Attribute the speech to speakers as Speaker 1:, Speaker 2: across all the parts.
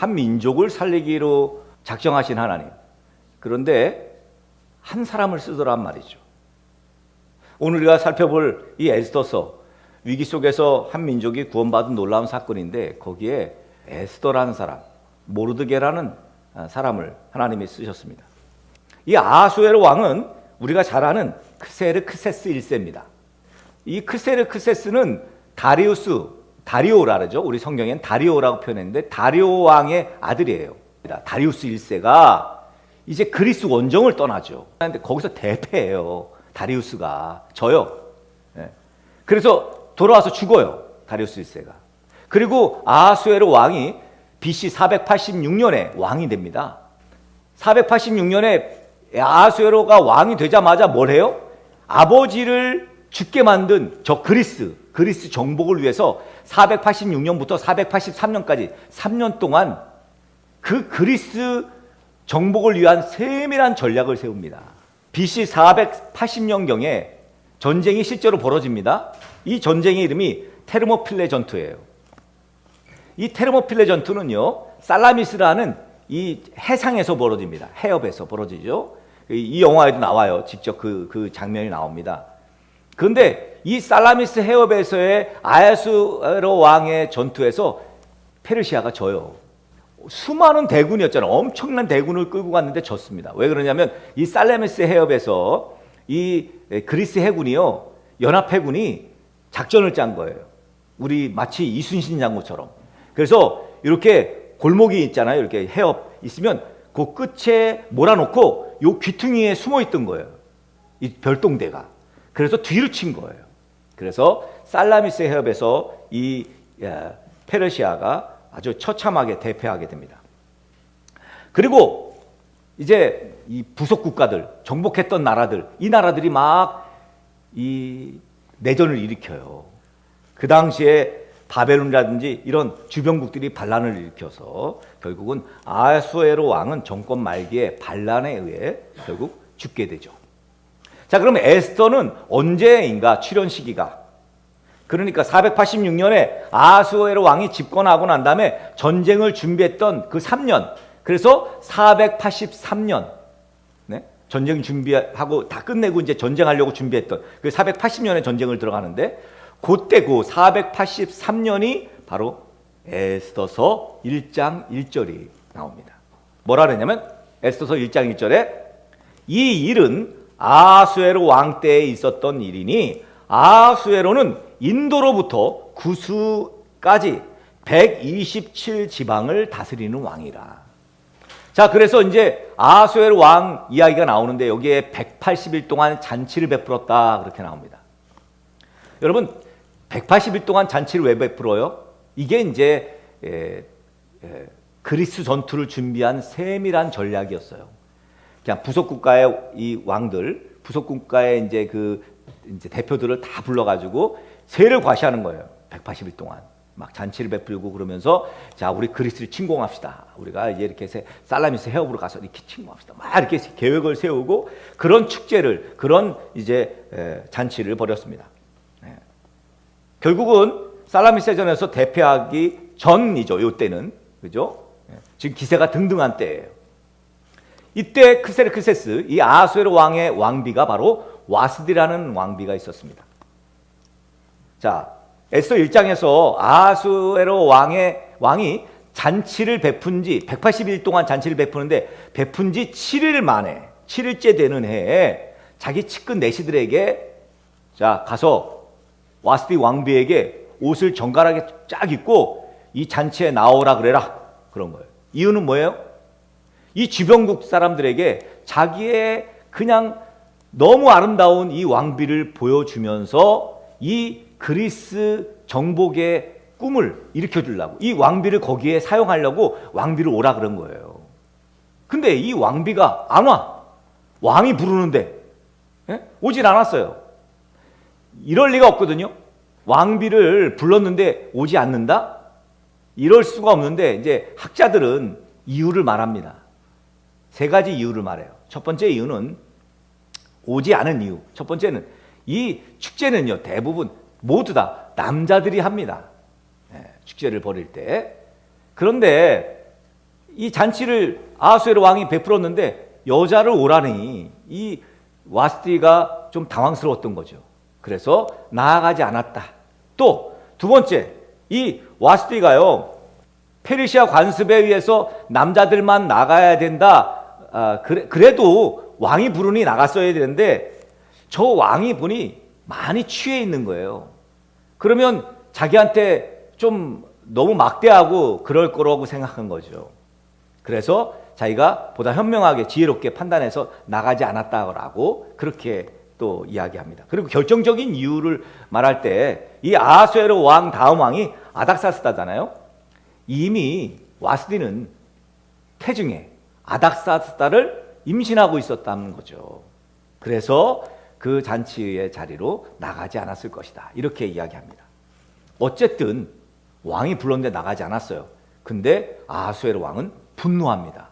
Speaker 1: 한 민족을 살리기로 작정하신 하나님. 그런데 한 사람을 쓰더란 말이죠. 오늘 우리가 살펴볼 이 에스더서, 위기 속에서 한 민족이 구원받은 놀라운 사건인데 거기에 에스더라는 사람, 모르드게라는 사람을 하나님이 쓰셨습니다. 이 아하수에로 왕은 우리가 잘 아는 크세르크세스 1세입니다. 이 크세르크세스는 다리오라 그러죠. 우리 성경엔 다리오라고 표현했는데 다리오 왕의 아들이에요. 다리우스 1세가 이제 그리스 원정을 떠나죠. 근데 거기서 대패해요. 다리우스가 져요. 그래서 돌아와서 죽어요. 다리우스 1세가. 그리고 아하수에로 왕이 BC 486년에 왕이 됩니다. 486년에 아하수에로가 왕이 되자마자 뭘 해요? 아버지를 죽게 만든 저 그리스 정복을 위해서 486년부터 483년까지 3년 동안 그 그리스 정복을 위한 세밀한 전략을 세웁니다. BC 480년경에 전쟁이 실제로 벌어집니다. 이 전쟁의 이름이 테르모필레 전투예요. 이 테르모필레 전투는요, 살라미스라는 이 해상에서 벌어집니다. 해협에서 벌어지죠. 이 영화에도 나와요. 직접 그 장면이 나옵니다. 그런데 이 살라미스 해협에서의 아하수에로 왕의 전투에서 페르시아가 져요. 수많은 대군이었잖아요. 엄청난 대군을 끌고 갔는데 졌습니다. 왜 그러냐면 이 살라미스 해협에서 이 그리스 해군이요, 연합해군이 작전을 짠 거예요. 우리 마치 이순신 장군처럼. 그래서 이렇게 골목이 있잖아요. 이렇게 해협 있으면 그 끝에 몰아놓고 요 귀퉁이에 숨어 있던 거예요. 이 별동대가. 그래서 뒤로 친 거예요. 그래서 살라미스 해협에서 이 페르시아가 아주 처참하게 대패하게 됩니다. 그리고 이제 이 부속 국가들, 정복했던 나라들, 이 나라들이 막 이 내전을 일으켜요. 그 당시에 바벨론이라든지 이런 주변국들이 반란을 일으켜서 결국은 아하수에로 왕은 정권 말기에 반란에 의해 결국 죽게 되죠. 자, 그럼 에스더는 언제인가 출현 시기가? 그러니까 486년에 아하수에로 왕이 집권하고 난 다음에 전쟁을 준비했던 그 3년, 그래서 483년 전쟁 준비하고 다 끝내고 이제 전쟁하려고 준비했던 그 480년에 전쟁을 들어가는데 그때고 483년이 바로 에스더서 1장 1절이 나옵니다. 뭐라 그랬냐면 에스더서 1장 1절에 이 일은 아하수에로 왕 때에 있었던 일이니 아하수에로는 인도로부터 구수까지 127지방을 다스리는 왕이라. 자, 그래서 이제 아하수에로 왕 이야기가 나오는데 여기에 180일 동안 잔치를 베풀었다 그렇게 나옵니다. 여러분 180일 동안 잔치를 왜 베풀어요? 이게 이제 그리스 전투를 준비한 세밀한 전략이었어요. 그냥 부속 국가의 이 왕들, 부속 국가의 이제 이제 대표들을 다 불러가지고 세를 과시하는 거예요. 180일 동안 막 잔치를 베풀고 그러면서 자, 우리 그리스를 침공합시다. 우리가 이제 이렇게 살라미스 해협으로 가서 이렇게 침공합시다. 막 이렇게 계획을 세우고 그런 축제를, 그런 이제 잔치를 벌였습니다. 결국은 살라미스 해전에서 대패하기 전이죠. 이때는, 그죠? 지금 기세가 등등한 때예요. 이때 크세르크세스, 이 아하수에로 왕의 왕비가 바로 와스디라는 왕비가 있었습니다. 자, 에스더 1장에서 아하수에로 왕이 잔치를 베푼 지 180일 동안 잔치를 베푸는데 베푼 지 7일 만에 7일째 되는 해에 자기 측근 내시들에게 자, 가서 와스디 왕비에게 옷을 정갈하게 쫙 입고 이 잔치에 나오라 그래라. 그런 거예요. 이유는 뭐예요? 이 주변국 사람들에게 자기의 그냥 너무 아름다운 이 왕비를 보여주면서 이 그리스 정복의 꿈을 일으켜주려고, 이 왕비를 거기에 사용하려고 왕비를 오라 그런 거예요. 근데 이 왕비가 안 와. 왕이 부르는데 오질 않았어요. 이럴 리가 없거든요. 왕비를 불렀는데 오지 않는다? 이럴 수가 없는데 이제 학자들은 이유를 말합니다. 세 가지 이유를 말해요. 첫 번째 이유는 오지 않은 이유. 첫 번째는 이 축제는요, 대부분 모두 다 남자들이 합니다. 축제를 벌일 때. 그런데 이 잔치를 아하수에로 왕이 베풀었는데 여자를 오라니 이 와스티가 좀 당황스러웠던 거죠. 그래서 나아가지 않았다. 또 두 번째, 이 와스티가요 페르시아 관습에 의해서 남자들만 나가야 된다. 그래도 왕이 부르니 나갔어야 되는데 저 왕이 보니 많이 취해 있는 거예요. 그러면 자기한테 좀 너무 막대하고 그럴 거라고 생각한 거죠. 그래서 자기가 보다 현명하게 지혜롭게 판단해서 나가지 않았다고 그렇게 또 이야기합니다. 그리고 결정적인 이유를 말할 때 이 아하수에로 왕 다음 왕이 아닥사스다잖아요. 이미 와스디는 태중에 아닥사스다를 임신하고 있었다는 거죠. 그래서 그 잔치의 자리로 나가지 않았을 것이다. 이렇게 이야기합니다. 어쨌든 왕이 불렀는데 나가지 않았어요. 근데 아하수에로 왕은 분노합니다.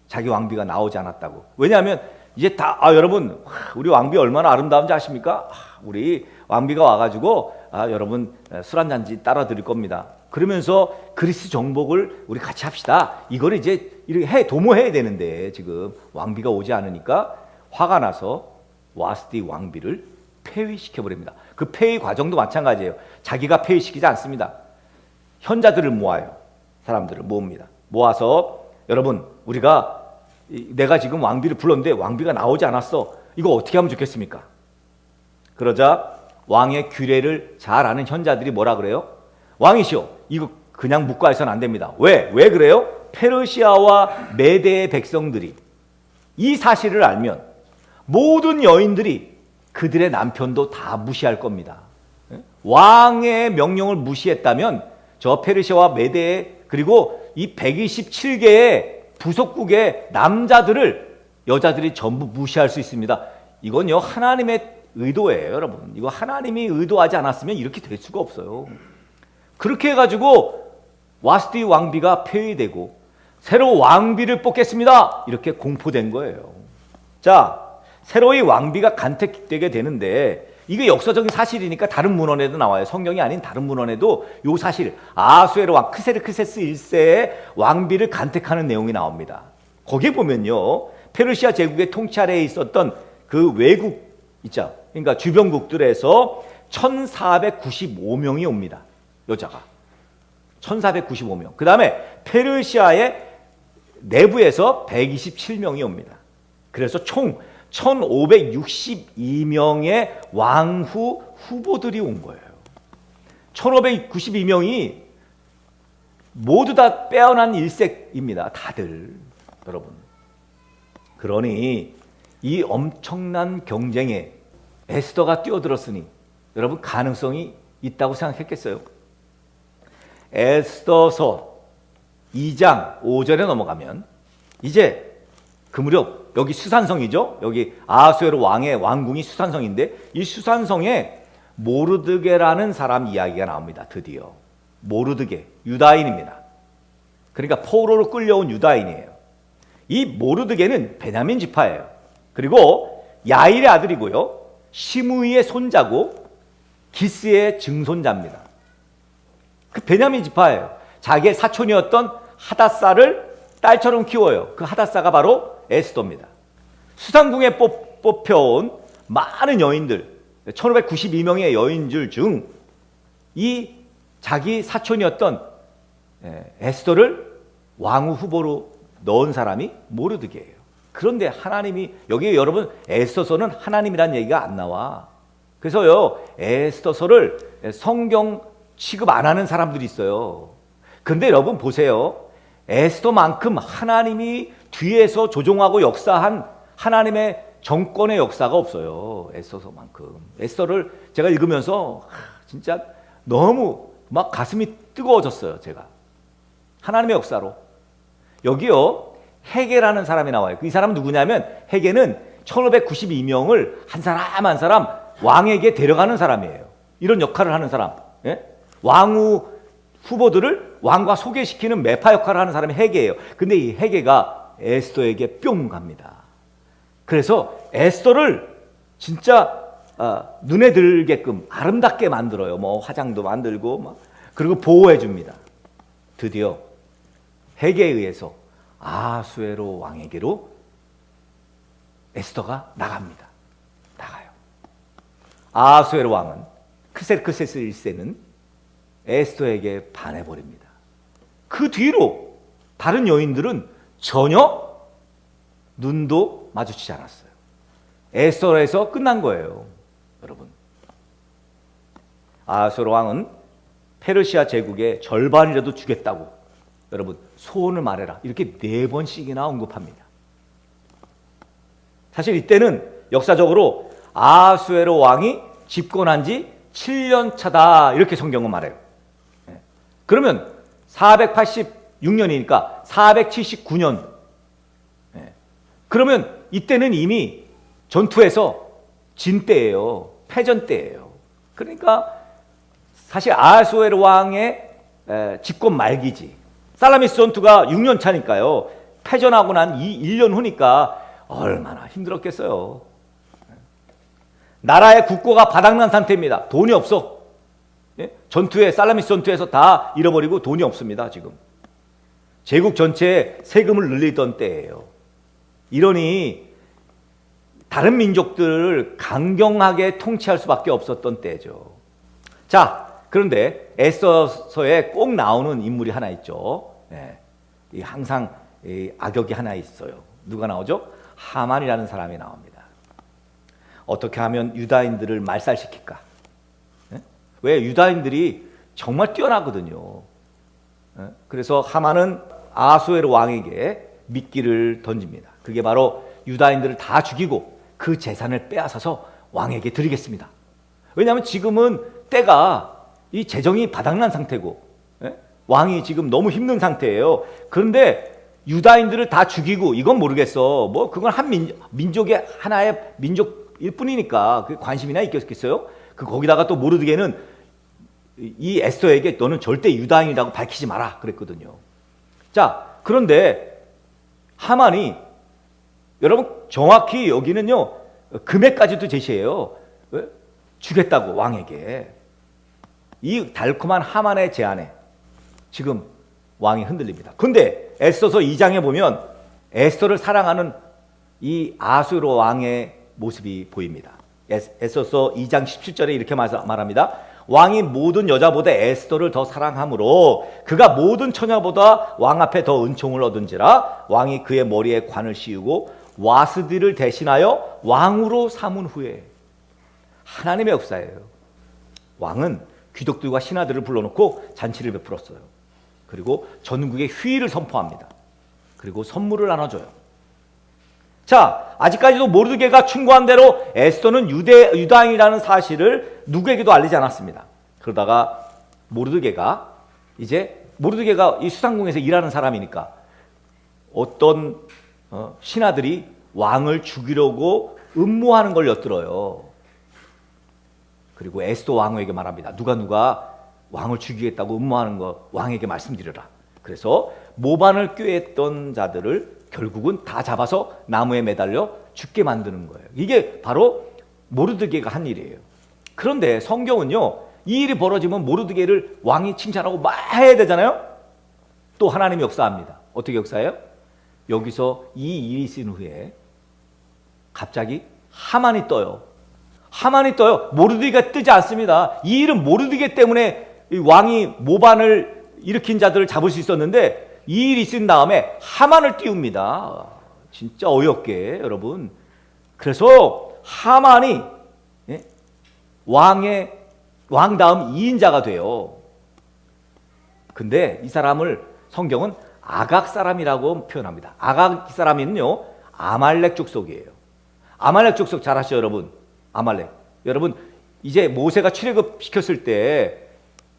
Speaker 1: 자기 왕비가 나오지 않았다고. 왜냐하면 이제 여러분 우리 왕비 얼마나 아름다운지 아십니까? 우리 왕비가 와가지고 여러분 술 한 잔지 따라 드릴 겁니다. 그러면서 그리스 정복을 우리 같이 합시다. 이걸 이제 이렇게 도모해야 되는데 지금 왕비가 오지 않으니까 화가 나서 와스디 왕비를 폐위시켜버립니다. 그 폐위 과정도 마찬가지예요. 자기가 폐위시키지 않습니다. 현자들을 모아요. 사람들을 모읍니다. 모아서 여러분 내가 지금 왕비를 불렀는데 왕비가 나오지 않았어. 이거 어떻게 하면 좋겠습니까? 그러자 왕의 규례를 잘 아는 현자들이 뭐라 그래요? 왕이시오, 이거 그냥 묵고 해서는 안 됩니다. 왜 그래요? 페르시아와 메대의 백성들이 이 사실을 알면 모든 여인들이 그들의 남편도 다 무시할 겁니다. 왕의 명령을 무시했다면 저 페르시아와 메대 그리고 이 127개의 부속국의 여자들이 전부 무시할 수 있습니다. 이건요 하나님의 의도예요, 여러분. 이거 하나님이 의도하지 않았으면 이렇게 될 수가 없어요. 그렇게 해가지고 와스디 왕비가 폐위되고 새로 왕비를 뽑겠습니다. 이렇게 공포된 거예요. 자, 새로이 왕비가 간택되게 되는데 이게 역사적인 사실이니까 다른 문헌에도 나와요. 성경이 아닌 다른 문헌에도 이 사실 아하수에로 왕 크세르크세스 1세의 왕비를 간택하는 내용이 나옵니다. 거기에 보면요 페르시아 제국의 통치 아래에 있었던 그 외국 있죠. 그러니까 주변국들에서 1495명이 옵니다. 여자가 1495명. 그 다음에 페르시아의 내부에서 127명이 옵니다. 그래서 총 1562명의 왕후 후보들이 온 거예요. 1592명이 모두 다 빼어난 일색입니다. 다들 여러분. 그러니 이 엄청난 경쟁에 에스더가 뛰어들었으니 여러분 가능성이 있다고 생각했겠어요? 에스더서 2장 5절에 넘어가면 이제 그 무렵 여기 수산성이죠. 여기 아하수에로 왕의 왕궁이 수산성인데 이 수산성에 모르드게라는 사람 이야기가 나옵니다. 드디어 모르드게 유다인입니다. 그러니까 포로로 끌려온 유다인이에요. 이 모르드게는 베냐민 지파예요. 그리고 야일의 아들이고요. 시므이의 손자고 기스의 증손자입니다. 그 베냐민 지파예요. 자기의 사촌이었던 하닷사를 딸처럼 키워요. 그 하닷사가 바로 에스더입니다. 수상궁에 뽑혀온 많은 여인들 1592명의 여인들 중 이 자기 사촌이었던 에스더를 왕후 후보로 넣은 사람이 모르드게예요. 그런데 하나님이 여기 여러분 에스더서는 하나님이라는 얘기가 안 나와. 그래서요 에스더서를 성경 취급 안 하는 사람들이 있어요. 근데 여러분 보세요. 에스더만큼 하나님이 뒤에서 조종하고 역사한 하나님의 정권의 역사가 없어요. 에스더서만큼. 에스더를 제가 읽으면서 진짜 너무 막 가슴이 뜨거워졌어요. 제가 하나님의 역사로. 여기요 헤게라는 사람이 나와요. 이 사람은 누구냐면 헤게는 1592명을 한 사람 한 사람 왕에게 데려가는 사람이에요. 이런 역할을 하는 사람. 예? 왕후 후보들을 왕과 소개시키는 매파 역할을 하는 사람이 헤게예요. 근데 이 헤게가 에스더에게 뿅 갑니다. 그래서 에스더를 진짜 눈에 들게끔 아름답게 만들어요. 뭐 화장도 만들고 막 그리고 보호해 줍니다. 드디어 헤게에 의해서 아하수에로 왕에게로 에스더가 나갑니다. 나가요. 아하수에로 왕은 크세르크세스 1세는 에스더에게 반해버립니다. 그 뒤로 다른 여인들은 전혀 눈도 마주치지 않았어요. 에스더에서 끝난 거예요. 여러분, 아하수에로 왕은 페르시아 제국의 절반이라도 주겠다고 여러분 소원을 말해라 이렇게 4번씩이나 언급합니다. 사실 이때는 역사적으로 아하수에로 왕이 집권한 지 7년 차다 이렇게 성경은 말해요. 그러면 486년이니까 479년. 그러면 이때는 이미 전투에서 진 때예요. 패전 때예요. 그러니까 사실 아하수에로 왕의 집권 말기지. 살라미스 전투가 6년 차니까요. 패전하고 난 1년 후니까 얼마나 힘들었겠어요. 나라의 국고가 바닥난 상태입니다. 돈이 없어. 전투에 살라미스 전투에서 다 잃어버리고 돈이 없습니다. 지금 제국 전체에 세금을 늘리던 때예요. 이러니 다른 민족들을 강경하게 통치할 수밖에 없었던 때죠. 자, 그런데 에스더서에 꼭 나오는 인물이 하나 있죠. 항상 악역이 하나 있어요. 누가 나오죠? 하만이라는 사람이 나옵니다. 어떻게 하면 유다인들을 말살시킬까? 왜? 유다인들이 정말 뛰어나거든요. 그래서 하만은 아하수에로 왕에게 미끼를 던집니다. 그게 바로 유다인들을 다 죽이고 그 재산을 빼앗아서 왕에게 드리겠습니다. 왜냐하면 지금은 때가 이 재정이 바닥난 상태고 왕이 지금 너무 힘든 상태예요. 그런데 유다인들을 다 죽이고 이건 모르겠어. 뭐 그건 한 민족의 하나의 민족일 뿐이니까 그 관심이나 있겠어요? 그 거기다가 또 모르드게는 이 에스더에게 너는 절대 유다인이라고 밝히지 마라 그랬거든요. 자, 그런데 하만이 여러분 정확히 여기는요 금액까지도 제시해요. 왜? 주겠다고 왕에게. 이 달콤한 하만의 제안에 지금 왕이 흔들립니다. 근데 에스더서 2장에 보면 에스더를 사랑하는 이 아하수에로 왕의 모습이 보입니다. 에스더서 2장 17절에 이렇게 말합니다. 왕이 모든 여자보다 에스더를 더 사랑하므로 그가 모든 처녀보다 왕 앞에 더 은총을 얻은지라 왕이 그의 머리에 관을 씌우고 와스디를 대신하여 왕으로 삼은 후에. 하나님의 역사예요. 왕은 귀족들과 신하들을 불러놓고 잔치를 베풀었어요. 그리고 전국에 휴일을 선포합니다. 그리고 선물을 나눠줘요. 자, 아직까지도 모르드게가 충고한 대로 에스더는 유다인이라는 사실을 누구에게도 알리지 않았습니다. 그러다가 모르드게가 이 수상궁에서 일하는 사람이니까 어떤 신하들이 왕을 죽이려고 음모하는 걸 엿들어요. 그리고 에스더 왕후에게 말합니다. 누가 왕을 죽이겠다고 음모하는 거 왕에게 말씀드려라. 그래서 모반을 꾀했던 자들을 결국은 다 잡아서 나무에 매달려 죽게 만드는 거예요. 이게 바로 모르드게가 한 일이에요. 그런데 성경은요, 이 일이 벌어지면 모르드게를 왕이 칭찬하고 막 해야 되잖아요. 또 하나님이 역사합니다. 어떻게 역사해요? 여기서 이 일이 있은 후에 갑자기 하만이 떠요. 모르드게가 뜨지 않습니다. 이 일은 모르드게 때문에 왕이 모반을 일으킨 자들을 잡을 수 있었는데 이 일이 있은 다음에 하만을 띄웁니다. 진짜 어이없게 여러분. 그래서 하만이 왕 다음 2인자가 돼요. 근데 이 사람을 성경은 아각 사람이라고 표현합니다. 아각 사람은요 아말렉 족속이에요. 아말렉 족속 잘 아시죠 여러분? 아말렉. 여러분 이제 모세가 출애굽 시켰을 때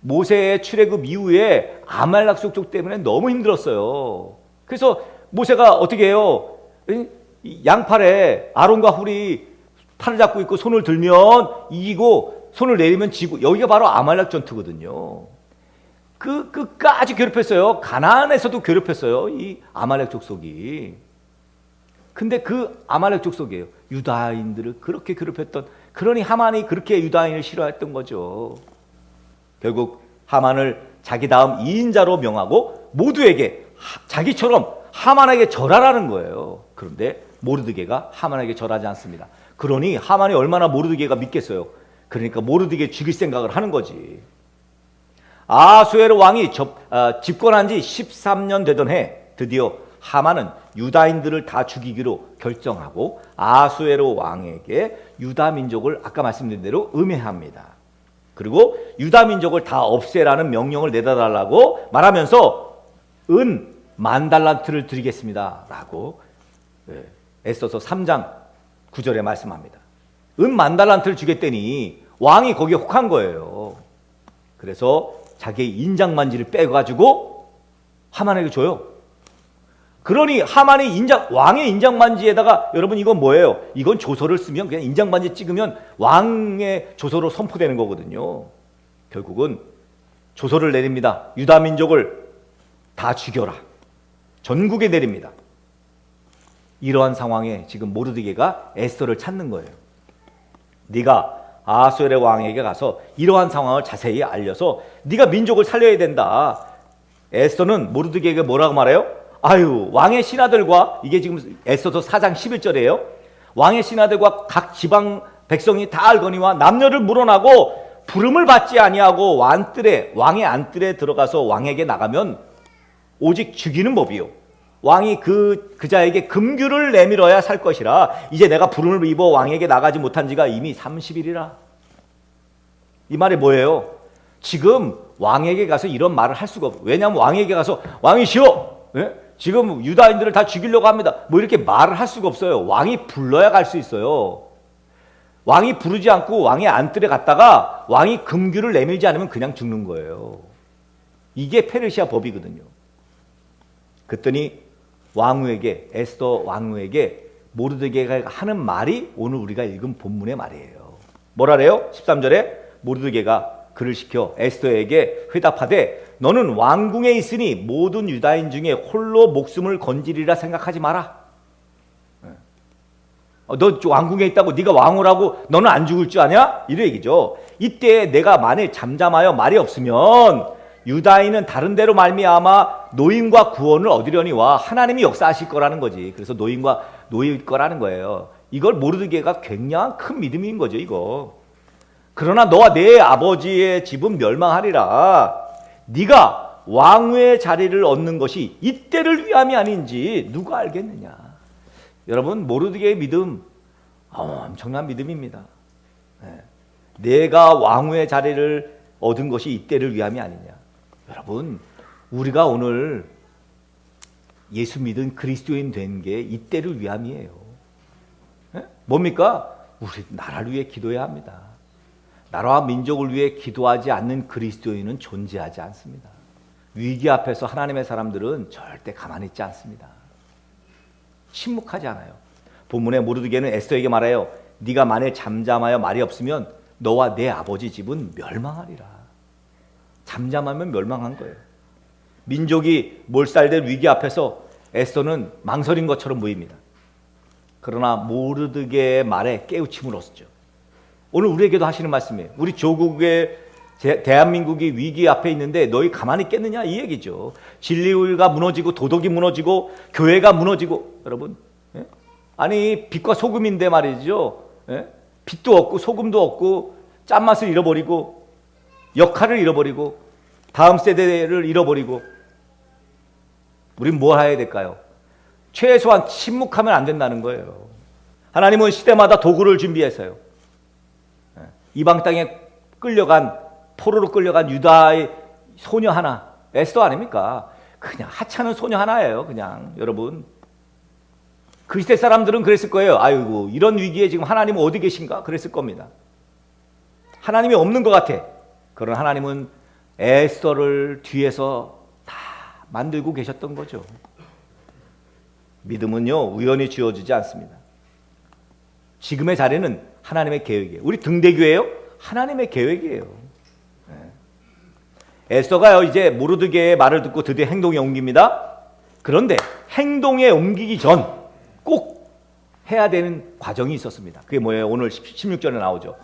Speaker 1: 모세의 출애굽 이후에 아말렉 족속 때문에 너무 힘들었어요. 그래서 모세가 어떻게 해요? 양팔에 아론과 훌이 팔을 잡고 있고 손을 들면 이기고 손을 내리면 지고, 여기가 바로 아말렉 전투거든요. 끝까지 괴롭혔어요. 가나안에서도 괴롭혔어요. 이 아말렉 족속이. 근데 그 아말렉 족속이에요. 유다인들을 그렇게 괴롭혔던, 그러니 하만이 그렇게 유다인을 싫어했던 거죠. 결국 하만을 자기 다음 2인자로 명하고 모두에게 자기처럼 하만에게 절하라는 거예요. 그런데 모르드게가 하만에게 절하지 않습니다. 그러니 하만이 얼마나 모르드게가 믿겠어요. 그러니까 모르드게 죽일 생각을 하는 거지. 아수에로 왕이 집권한 지 13년 되던 해 드디어 하만은 유다인들을 다 죽이기로 결정하고 아수에로 왕에게 유다 민족을 아까 말씀드린 대로 음해합니다. 그리고 유다 민족을 다 없애라는 명령을 내려달라고 말하면서 은 10,000달란트를 드리겠습니다 라고 에스더서 3장 9절에 말씀합니다. 은 10,000달란트를 주겠다니 왕이 거기에 혹한 거예요. 그래서 자기의 인장만지를 빼가지고 하만에게 줘요. 그러니 하만이 왕의 인장만지에다가, 여러분 이건 뭐예요? 이건 조서를 쓰면 그냥 인장만지 찍으면 왕의 조서로 선포되는 거거든요. 결국은 조서를 내립니다. 유다 민족을 다 죽여라. 전국에 내립니다. 이러한 상황에 지금 모르드게가 에스더를 찾는 거예요. 네가 아수에르 왕에게 가서 이러한 상황을 자세히 알려서 네가 민족을 살려야 된다. 에스더는 모르드게에게 뭐라고 말해요? 아유, 왕의 신하들과, 이게 지금 에스더서 4장 11절이에요. 왕의 신하들과 각 지방 백성이 다 알거니와 남녀를 물어나고 부름을 받지 아니하고 왕의 안뜰에 들어가서 왕에게 나가면 오직 죽이는 법이요. 왕이 그 자에게 금규를 내밀어야 살 것이라. 이제 내가 부름을 입어 왕에게 나가지 못한 지가 이미 30일이라. 이 말이 뭐예요? 지금 왕에게 가서 이런 말을 할 수가 없어요. 왜냐하면 왕에게 가서 왕이시여, 예? 지금 유다인들을 다 죽이려고 합니다, 뭐 이렇게 말을 할 수가 없어요. 왕이 불러야 갈 수 있어요. 왕이 부르지 않고 왕의 안뜰에 갔다가 왕이 금규를 내밀지 않으면 그냥 죽는 거예요. 이게 페르시아 법이거든요. 그랬더니 왕후에게, 에스더 왕후에게 모르드게가 하는 말이 오늘 우리가 읽은 본문의 말이에요. 뭐라래요? 13절에 모르드게가 그를 시켜 에스더에게 회답하되 너는 왕궁에 있으니 모든 유다인 중에 홀로 목숨을 건지리라 생각하지 마라. 너 왕궁에 있다고 네가 왕후라고 너는 안 죽을 줄 아냐? 이런 얘기죠. 이때 내가 만일 잠잠하여 말이 없으면 유다인은 다른 데로 말미암아 노임과 구원을 얻으려니와 하나님이 역사하실 거라는 거지. 그래서 노임과 노일 거라는 거예요. 이걸 모르드게가 굉장한 큰 믿음인 거죠, 이거. 그러나 너와 내 아버지의 집은 멸망하리라. 네가 왕후의 자리를 얻는 것이 이때를 위함이 아닌지 누가 알겠느냐. 여러분, 모르드게의 믿음 엄청난 믿음입니다. 내가 왕후의 자리를 얻은 것이 이때를 위함이 아니냐. 여러분, 우리가 오늘 예수 믿은 그리스도인 된 게 이때를 위함이에요. 뭡니까? 우리 나라를 위해 기도해야 합니다. 나라와 민족을 위해 기도하지 않는 그리스도인은 존재하지 않습니다. 위기 앞에서 하나님의 사람들은 절대 가만히 있지 않습니다. 침묵하지 않아요. 본문에 모르드게는 에스더에게 말해요. 네가 만일 잠잠하여 말이 없으면 너와 내 아버지 집은 멸망하리라. 잠잠하면 멸망한 거예요. 민족이 몰살될 위기 앞에서 에스더는 망설인 것처럼 보입니다. 그러나 모르드게의 말에 깨우침을 얻었죠. 오늘 우리에게도 하시는 말씀이에요. 우리 조국의 대한민국이 위기 앞에 있는데 너희 가만히 있겠느냐, 이 얘기죠. 진리가 무너지고 도덕이 무너지고 교회가 무너지고. 여러분, 아니 빛과 소금인데 말이죠. 빛도 없고 소금도 없고 짠맛을 잃어버리고 역할을 잃어버리고 다음 세대를 잃어버리고 우린 뭘 해야 될까요? 최소한 침묵하면 안 된다는 거예요. 하나님은 시대마다 도구를 준비해서요. 이방 땅에 포로로 끌려간 유다의 소녀 하나, 에스더 아닙니까? 그냥 하찮은 소녀 하나예요. 그냥 여러분, 그 시대 사람들은 그랬을 거예요. 아이고, 이런 위기에 지금 하나님은 어디 계신가? 그랬을 겁니다. 하나님이 없는 것 같아. 그러나 하나님은 에스더를 뒤에서 다 만들고 계셨던 거죠. 믿음은요, 우연히 주어지지 않습니다. 지금의 자리는 하나님의 계획이에요. 우리 등대교회요, 하나님의 계획이에요. 에스더가요, 이제 모르드게의 말을 듣고 드디어 행동에 옮깁니다. 그런데 행동에 옮기기 전 꼭 해야 되는 과정이 있었습니다. 그게 뭐예요? 오늘 16절에 나오죠.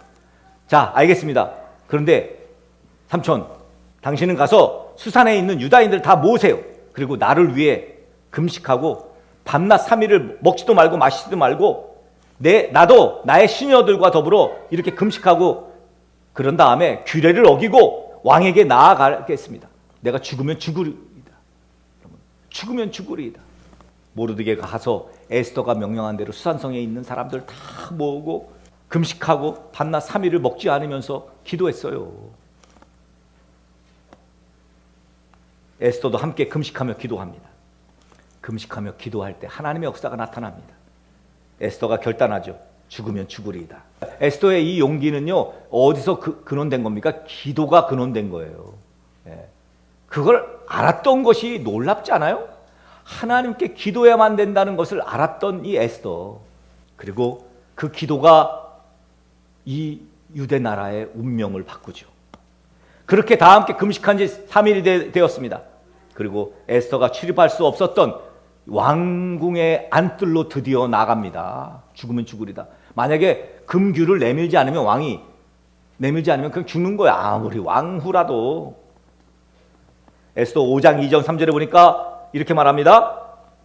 Speaker 1: 자, 알겠습니다. 그런데 삼촌, 당신은 가서 수산에 있는 유다인들 다 모으세요. 그리고 나를 위해 금식하고 밤낮 3일을 먹지도 말고 마시지도 말고 나도 나의 시녀들과 더불어 이렇게 금식하고 그런 다음에 규례를 어기고 왕에게 나아가겠습니다. 내가 죽으면 죽으리이다. 죽으면 죽으리이다. 모르드게가 가서 에스더가 명령한 대로 수산성에 있는 사람들 다 모으고 금식하고 밤낮 3일을 먹지 않으면서 기도했어요. 에스더도 함께 금식하며 기도합니다. 금식하며 기도할 때 하나님의 역사가 나타납니다. 에스더가 결단하죠. 죽으면 죽으리이다. 에스더의 이 용기는요, 어디서 근원된 겁니까? 기도가 근원된 거예요. 그걸 알았던 것이 놀랍지 않아요? 하나님께 기도해야만 된다는 것을 알았던 이 에스더, 그리고 그 기도가 이 유대 나라의 운명을 바꾸죠. 그렇게 다 함께 금식한 지 3일이 되었습니다. 그리고 에스더가 출입할 수 없었던 왕궁의 안뜰로 드디어 나갑니다. 죽으면 죽으리다. 만약에 금규를 내밀지 않으면 왕이 내밀지 않으면 그냥 죽는 거야. 아무리 왕후라도. 에스더 5장 2절 3절에 보니까 이렇게 말합니다.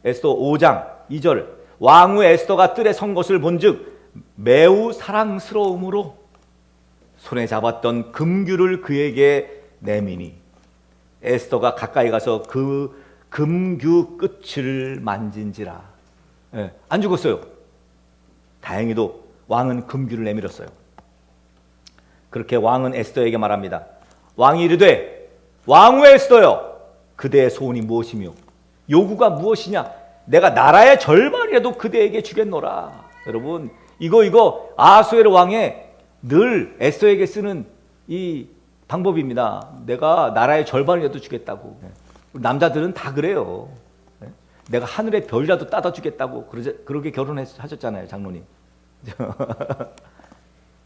Speaker 1: 에스더 5장 2절 왕후 에스더가 뜰에 선 것을 본즉 매우 사랑스러움으로 손에 잡았던 금규를 그에게 내미니 에스더가 가까이 가서 그 금규 끝을 만진지라. 안 죽었어요. 다행히도 왕은 금규를 내밀었어요. 그렇게 왕은 에스더에게 말합니다. 왕이 이르되 왕후 에스더여, 그대의 소원이 무엇이며 요구가 무엇이냐? 내가 나라의 절반이라도 그대에게 주겠노라. 여러분, 이거 아하수에로 왕의 늘 에스더에게 쓰는 이 방법입니다. 내가 나라의 절반이라도 주겠다고. 남자들은 다 그래요. 내가 하늘의 별이라도 따다 주겠다고 그렇게 결혼하셨잖아요, 장로님.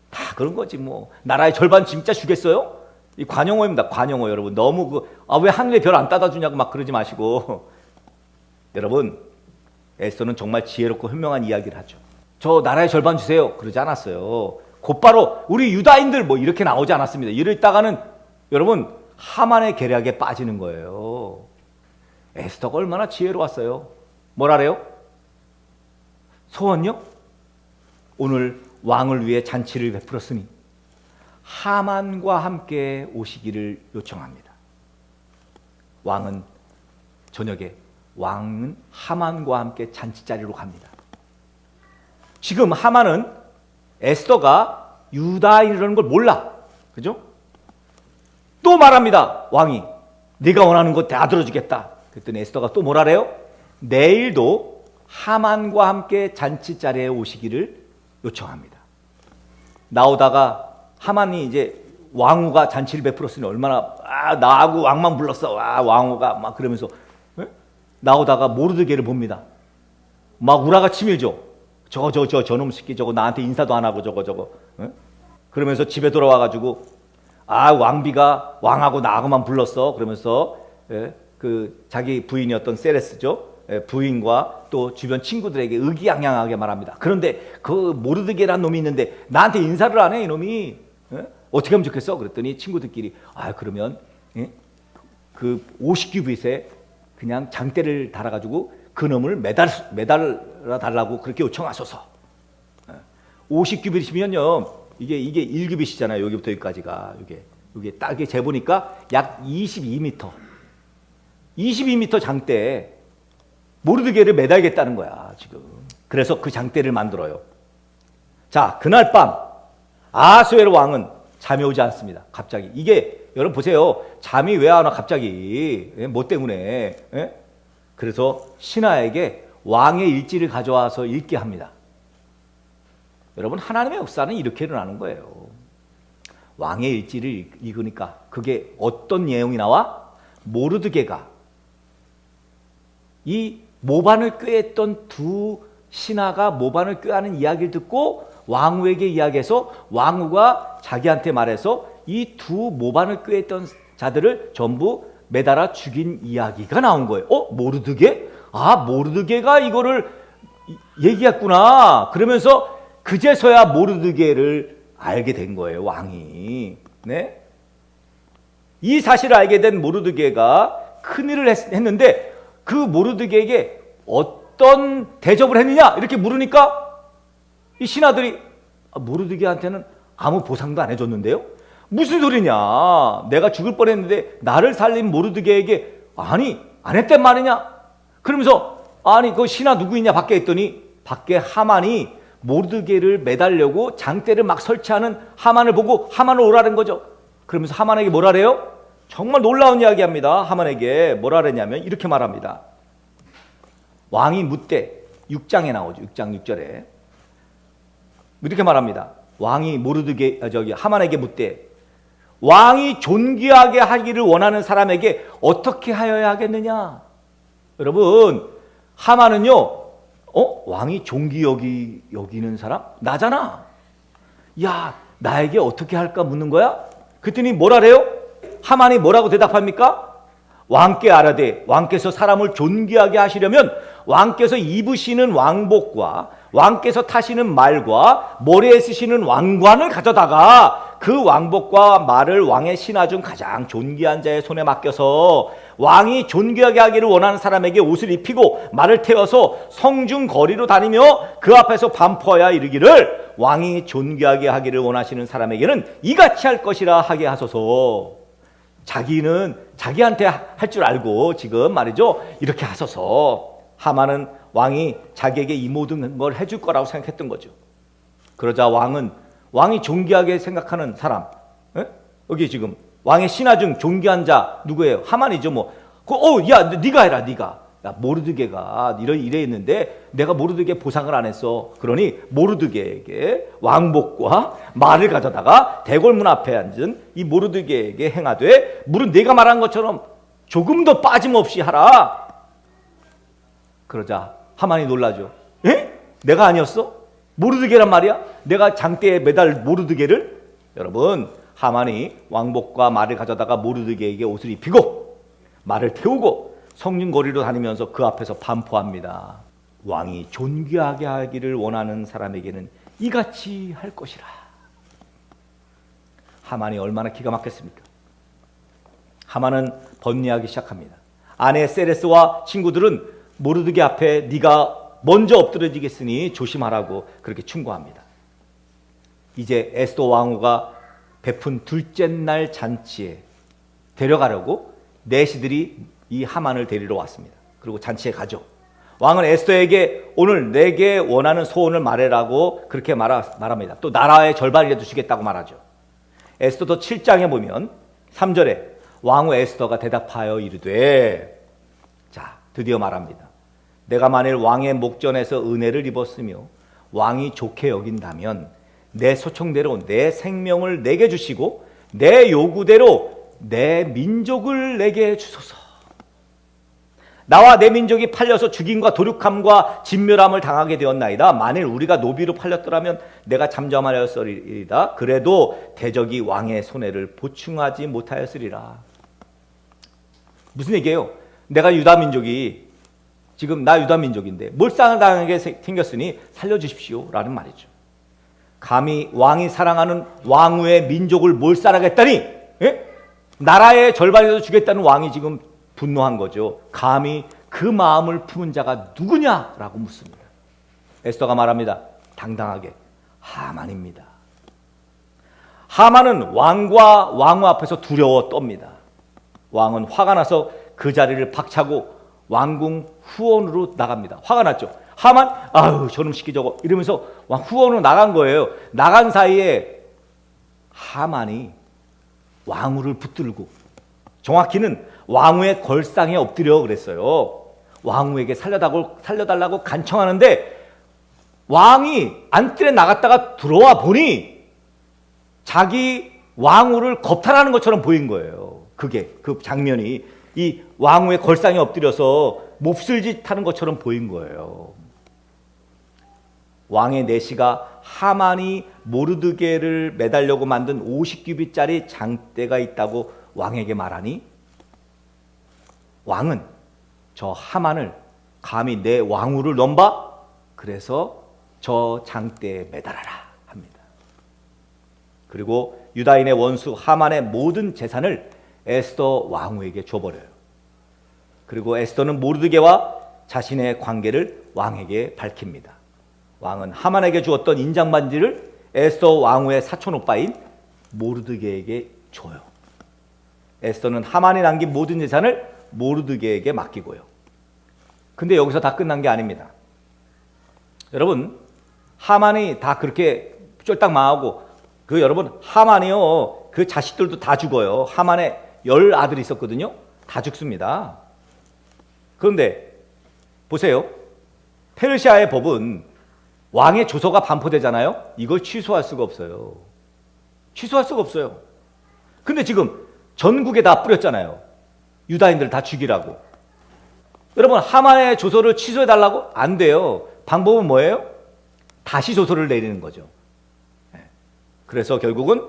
Speaker 1: 다 그런 거지 뭐. 나라의 절반 진짜 주겠어요? 이 관용어입니다. 관용어. 여러분 너무 왜 하늘의 별 안 따다 주냐고 막 그러지 마시고. 여러분, 에스더는 정말 지혜롭고 현명한 이야기를 하죠. 저 나라의 절반 주세요. 그러지 않았어요. 곧바로 우리 유다인들 뭐 이렇게 나오지 않았습니다. 이러다가는 여러분 하만의 계략에 빠지는 거예요. 에스더가 얼마나 지혜로웠어요. 뭐라래요? 소원요? 오늘 왕을 위해 잔치를 베풀었으니 하만과 함께 오시기를 요청합니다. 저녁에 왕은 하만과 함께 잔치자리로 갑니다. 지금 하만은 에스더가 유다인이라는 걸 몰라. 그죠? 또 말합니다. 왕이 네가 원하는 것 다 들어주겠다. 그랬더니 에스더가 또 뭐라래요? 내일도 하만과 함께 잔치자리에 오시기를 요청합니다. 나오다가 하만이 이제 왕후가 잔치를 베풀었으니 얼마나 나하고 왕만 불렀어. 왕후가 막 그러면서 나오다가 모르드게를 봅니다. 막 우라가 치밀죠. 저놈 새끼 저거 나한테 인사도 안 하고 저거. 그러면서 집에 돌아와가지고 왕비가 왕하고 나하고만 불렀어. 그러면서 그 자기 부인이었던 세레스죠. 부인과 또 주변 친구들에게 의기양양하게 말합니다. 그런데 그 모르드게라는 놈이 있는데 나한테 인사를 안 해, 이놈이. 어떻게 하면 좋겠어? 그랬더니 친구들끼리 그러면 그 50규빗에 그냥 장대를 달아가지고 그 놈을 매달아 달라고 그렇게 요청하소서. 50규빗이면요 이게 1규빗이잖아요. 여기부터 여기까지가 이게 딱 재보니까 약 22m 22m 장대에 모르드게를 매달겠다는 거야 지금. 그래서 그 장대를 만들어요. 자, 그날 밤 아하수에로 왕은 잠이 오지 않습니다. 갑자기 이게 여러분 보세요. 잠이 왜 안 와 갑자기? 뭐 때문에? 그래서 신하에게 왕의 일지를 가져와서 읽게 합니다. 여러분, 하나님의 역사는 이렇게 일어나는 거예요. 왕의 일지를 읽으니까 그게 어떤 내용이 나와? 모르드게가 이 모반을 꾀했던 두 신하가 모반을 꾀하는 이야기를 듣고 왕후에게 이야기해서 왕후가 자기한테 말해서 이 두 모반을 꾀했던 자들을 전부 매달아 죽인 이야기가 나온 거예요. 모르드게? 모르드게가 이거를 얘기했구나. 그러면서 그제서야 모르드게를 알게 된 거예요, 왕이. 네? 이 사실을 알게 된 모르드게가 큰일을 했는데 그 모르드게에게 어떤 대접을 했느냐 이렇게 물으니까 이 신하들이 모르드게한테는 아무 보상도 안 해줬는데요. 무슨 소리냐? 내가 죽을 뻔했는데 나를 살린 모르드게에게 아니 안 했단 말이냐? 그러면서 아니 그 신하 누구 있냐 밖에 했더니 밖에 하만이 모르드게를 매달려고 장대를 막 설치하는 하만을 보고 하만을 오라는 거죠. 그러면서 하만에게 뭐라래요? 정말 놀라운 이야기합니다. 하만에게 뭐라 그랬냐면 이렇게 말합니다. 왕이 묻되 6장에 나오죠. 6장 6절에 이렇게 말합니다. 왕이 하만에게 묻되 왕이 존귀하게 하기를 원하는 사람에게 어떻게 하여야 하겠느냐? 여러분, 하만은요, 왕이 존귀 여기는 사람? 나잖아. 야, 나에게 어떻게 할까 묻는 거야? 그랬더니 뭐라래요? 하만이 뭐라고 대답합니까? 왕께 아뢰되 왕께서 사람을 존귀하게 하시려면 왕께서 입으시는 왕복과 왕께서 타시는 말과 머리에 쓰시는 왕관을 가져다가 그 왕복과 말을 왕의 신하 중 가장 존귀한 자의 손에 맡겨서 왕이 존귀하게 하기를 원하는 사람에게 옷을 입히고 말을 태워서 성중 거리로 다니며 그 앞에서 반포하여 이르기를 왕이 존귀하게 하기를 원하시는 사람에게는 이같이 할 것이라 하게 하소서. 자기는 자기한테 할 줄 알고 지금 말이죠. 이렇게 하소서. 하만은 왕이 자기에게 이 모든 걸 해줄 거라고 생각했던 거죠. 그러자 왕이 존귀하게 생각하는 사람, 여기 지금 왕의 신하 중 존귀한 자 누구예요? 하만이죠. 야, 네가 해라, 네가. 야, 모르드게가 이래 했는데 내가 모르드게 보상을 안 했어. 그러니 모르드게에게 왕복과 말을 가져다가 대궐문 앞에 앉은 이 모르드게에게 행하되 물은 네가 말한 것처럼 조금도 빠짐없이 하라. 그러자 하만이 놀라죠. 에? 내가 아니었어? 모르드게란 말이야? 내가 장대에 매달 모르드게를? 여러분, 하만이 왕복과 말을 가져다가 모르드게에게 옷을 입히고 말을 태우고 성문 거리로 다니면서 그 앞에서 반포합니다. 왕이 존귀하게 하기를 원하는 사람에게는 이같이 할 것이라. 하만이 얼마나 기가 막혔습니까? 하만은 번뇌하기 시작합니다. 아내 세레스와 친구들은 모르드게 앞에 네가 먼저 엎드러지겠으니 조심하라고 그렇게 충고합니다. 이제 에스더 왕후가 베푼 둘째 날 잔치에 데려가려고 내시들이 이 하만을 데리러 왔습니다. 그리고 잔치에 가죠. 왕은 에스더에게 오늘 내게 원하는 소원을 말해라고 그렇게 말합니다. 또 나라의 절반이라도 주겠다고 말하죠. 에스더서 7장에 보면 3절에 왕후 에스더가 대답하여 이르되, 자, 드디어 말합니다. 내가 만일 왕의 목전에서 은혜를 입었으며 왕이 좋게 여긴다면 내 소청대로 내 생명을 내게 주시고 내 요구대로 내 민족을 내게 주소서. 나와 내 민족이 팔려서 죽임과 도륙함과 진멸함을 당하게 되었나이다. 만일 우리가 노비로 팔렸더라면 내가 잠잠하였으리이다. 그래도 대적이 왕의 손해를 보충하지 못하였으리라. 무슨 얘기예요? 내가 유다민족이 지금 나 유다민족인데 몰상을 당하게 생겼으니 살려주십시오 라는 말이죠. 감히 왕이 사랑하는 왕후의 민족을 몰살하겠다니, 예? 나라의 절반이라도 주겠다는 왕이 지금 분노한 거죠. 감히 그 마음을 품은 자가 누구냐라고 묻습니다. 에스더가 말합니다. 당당하게 하만입니다. 하만은 왕과 왕후 앞에서 두려워 떱니다. 왕은 화가 나서 그 자리를 박차고 왕궁 후원으로 나갑니다. 화가 났죠. 하만, 아유 저놈 시키 저거 이러면서 후원으로 나간 거예요. 나간 사이에 하만이 왕후를 붙들고, 정확히는 왕후의 걸상에 엎드려 그랬어요. 왕후에게 살려달라고 간청하는데 왕이 안뜰에 나갔다가 들어와 보니 자기 왕후를 겁탈하는 것처럼 보인 거예요. 그 장면이 이 왕후의 걸상에 엎드려서 몹쓸짓 하는 것처럼 보인 거예요. 왕의 내시가 하만이 모르드게를 매달려고 만든 50규빗짜리 장대가 있다고 왕에게 말하니 왕은 저 하만을 감히 내 왕후를 넘봐? 그래서 저 장대에 매달아라 합니다. 그리고 유다인의 원수 하만의 모든 재산을 에스더 왕후에게 줘버려요. 그리고 에스더는 모르드게와 자신의 관계를 왕에게 밝힙니다. 왕은 하만에게 주었던 인장반지를 에스더 왕후의 사촌오빠인 모르드게에게 줘요. 에스더는 하만이 남긴 모든 재산을 모르드게에게 맡기고요. 근데 여기서 다 끝난 게 아닙니다. 여러분, 하만이 다 그렇게 쫄딱 망하고, 여러분, 하만이요, 그 자식들도 다 죽어요. 하만의 10 아들이 있었거든요. 다 죽습니다. 그런데 보세요. 페르시아의 법은 왕의 조서가 반포되잖아요. 이걸 취소할 수가 없어요. 취소할 수가 없어요. 근데 지금 전국에 다 뿌렸잖아요. 유다인들 다 죽이라고. 여러분, 하만의 조서를 취소해달라고? 안 돼요. 방법은 뭐예요? 다시 조서를 내리는 거죠. 그래서 결국은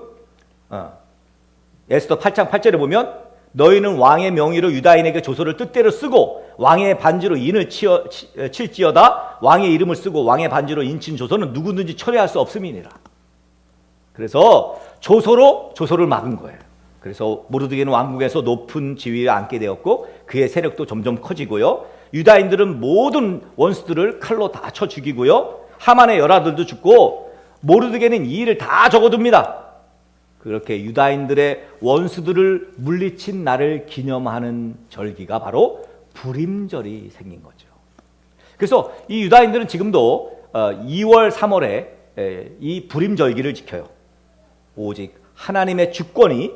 Speaker 1: 에스더 8장 8절에 보면 너희는 왕의 명의로 유다인에게 조서를 뜻대로 쓰고 왕의 반지로 인을 칠지어다 왕의 이름을 쓰고 왕의 반지로 인친 조서는 누구든지 철회할 수 없음이니라. 그래서 조서를 막은 거예요. 그래서 모르드게는 왕국에서 높은 지위에 앉게 되었고 그의 세력도 점점 커지고요. 유다인들은 모든 원수들을 칼로 다 쳐 죽이고요. 하만의 열아들도 죽고 모르드게는 이 일을 다 적어둡니다. 그렇게 유다인들의 원수들을 물리친 날을 기념하는 절기가 바로 부림절이 생긴 거죠. 그래서 이 유다인들은 지금도 2월, 3월에 이 부림절기를 지켜요. 오직 하나님의 주권이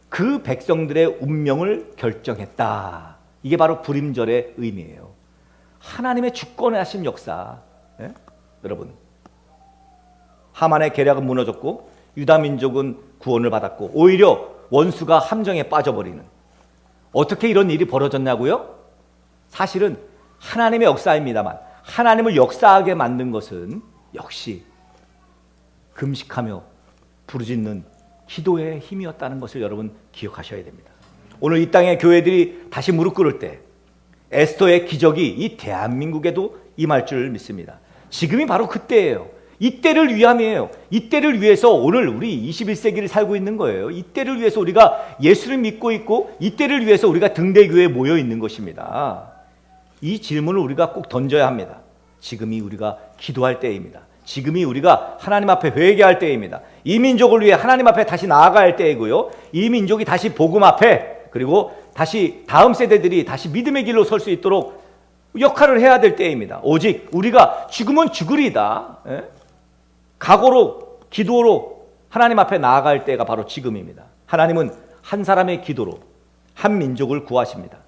Speaker 1: 그 백성들의 운명을 결정했다. 이게 바로 부림절의 의미예요. 하나님의 주권에 하신 역사. 여러분, 하만의 계략은 무너졌고 유다 민족은 구원을 받았고 오히려 원수가 함정에 빠져버리는, 어떻게 이런 일이 벌어졌냐고요? 사실은 하나님의 역사입니다만 하나님을 역사하게 만든 것은 역시 금식하며 부르짖는 기도의 힘이었다는 것을 여러분 기억하셔야 됩니다. 오늘 이 땅의 교회들이 다시 무릎 꿇을 때 에스더의 기적이 이 대한민국에도 임할 줄 믿습니다. 지금이 바로 그때예요. 이때를 위함이에요. 이때를 위해서 오늘 우리 21세기를 살고 있는 거예요. 이때를 위해서 우리가 예수를 믿고 있고 이때를 위해서 우리가 등대교회에 모여 있는 것입니다. 이 질문을 우리가 꼭 던져야 합니다. 지금이 우리가 기도할 때입니다. 지금이 우리가 하나님 앞에 회개할 때입니다. 이 민족을 위해 하나님 앞에 다시 나아갈 때이고요. 이 민족이 다시 복음 앞에, 그리고 다시 다음 세대들이 다시 믿음의 길로 설 수 있도록 역할을 해야 될 때입니다. 오직 우리가 죽으면 죽으리다, 각오로 기도로 하나님 앞에 나아갈 때가 바로 지금입니다. 하나님은 한 사람의 기도로 한 민족을 구하십니다.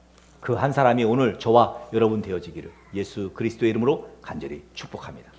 Speaker 1: 그 한 사람이 오늘 저와 여러분 되어지기를 예수 그리스도의 이름으로 간절히 축복합니다.